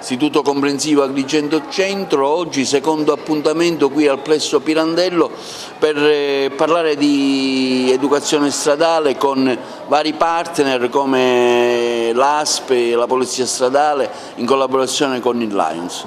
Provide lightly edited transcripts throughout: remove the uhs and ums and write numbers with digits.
Istituto Comprensivo Agrigento Centro, oggi secondo appuntamento qui al Plesso Pirandello per parlare di educazione stradale con vari partner come l'ASP e la Polizia Stradale in collaborazione con il Lions.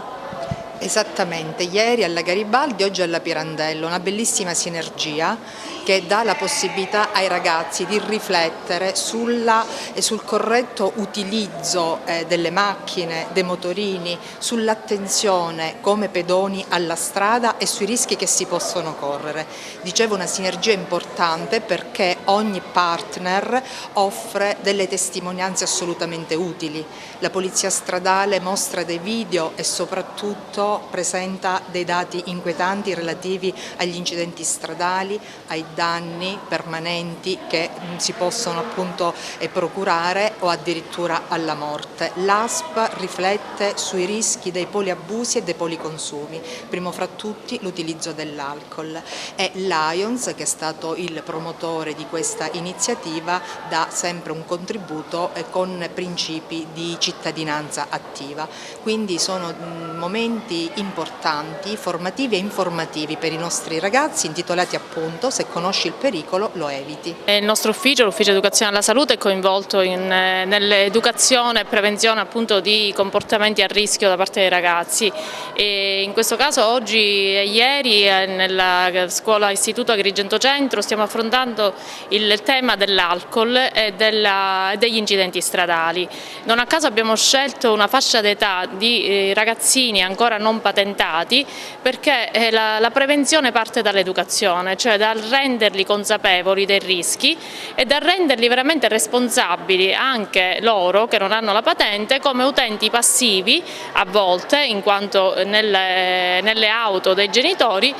Esattamente, ieri alla Garibaldi, oggi alla Pirandello, una bellissima sinergia che dà la possibilità ai ragazzi di riflettere sul corretto utilizzo delle macchine, dei motorini, sull'attenzione come pedoni alla strada e sui rischi che si possono correre. Dicevo, una sinergia importante perché ogni partner offre delle testimonianze assolutamente utili. La Polizia Stradale mostra dei video e soprattutto presenta dei dati inquietanti relativi agli incidenti stradali, ai danni permanenti che si possono appunto procurare o addirittura alla morte. L'ASP riflette sui rischi dei poliabusi e dei policonsumi, primo fra tutti l'utilizzo dell'alcol, e Lions, che è stato il promotore di questa iniziativa, dà sempre un contributo con principi di cittadinanza attiva. Quindi sono momenti importanti, formativi e informativi per i nostri ragazzi, intitolati appunto "Se conosci il pericolo lo eviti". Il nostro ufficio, l'Ufficio Educazione alla Salute, è coinvolto nell'educazione e prevenzione appunto di comportamenti a rischio da parte dei ragazzi. E in questo caso oggi e ieri nella scuola Istituto Agrigento Centro stiamo affrontando il tema dell'alcol e degli incidenti stradali. Non a caso abbiamo scelto una fascia d'età di ragazzini ancora non patentati, perché la prevenzione parte dall'educazione, cioè dal renderli consapevoli dei rischi e dal renderli veramente responsabili anche loro che non hanno la patente come utenti passivi a volte, in quanto nelle auto dei genitori,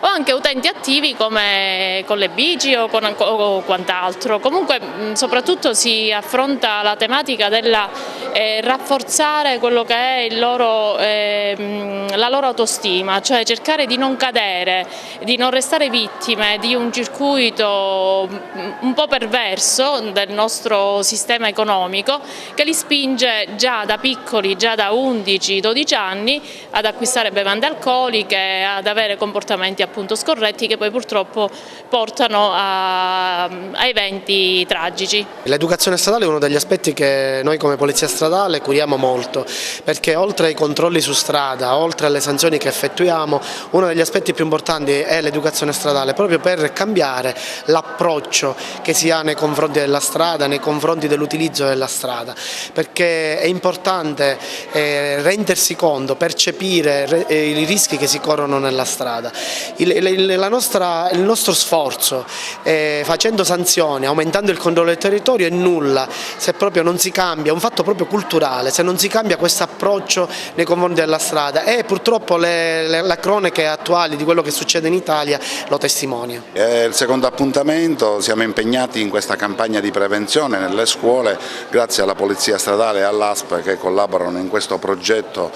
o anche utenti attivi come con le bici o quant'altro. Comunque soprattutto si affronta la tematica della rafforzare quello che è la loro autostima, cioè cercare di non cadere, di non restare vittime di un circuito un po' perverso del nostro sistema economico che li spinge già da piccoli, già da 11-12 anni, ad acquistare bevande alcoliche, ad avere comportamenti appunto scorretti che poi purtroppo portano a eventi tragici. L'educazione stradale è uno degli aspetti che noi come Polizia Stradale curiamo molto, perché oltre ai controlli su strada, oltre alle sanzioni che effettuiamo, uno degli aspetti più importanti è l'educazione stradale, proprio per cambiare l'approccio che si ha nei confronti della strada, nei confronti dell'utilizzo della strada, perché è importante rendersi conto, percepire i rischi che si corrono nella strada. Il nostro sforzo facendo sanzioni, aumentando il controllo del territorio è nulla se proprio non si cambia, è un fatto proprio culturale, se non si cambia questo approccio nei confronti della strada, e purtroppo le cronache attuali di quello che succede in Italia lo testimoniano. È il secondo appuntamento, siamo impegnati in questa campagna di prevenzione nelle scuole grazie alla Polizia Stradale e all'ASP che collaborano in questo progetto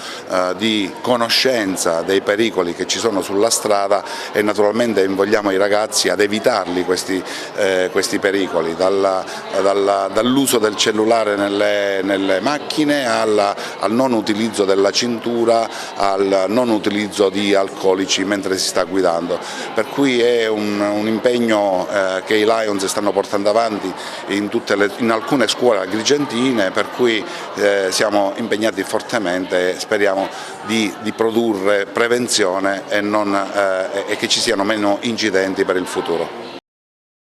di conoscenza dei pericoli che ci sono sulla strada, e naturalmente invogliamo i ragazzi ad evitarli questi pericoli, dall'uso del cellulare nelle macchine al non utilizzo della cintura, al non utilizzo di alcolici mentre si sta guidando. Per cui è un impegno che i Lions stanno portando avanti in alcune scuole agrigentine, per cui siamo impegnati fortemente e speriamo di produrre prevenzione e che ci siano meno incidenti per il futuro.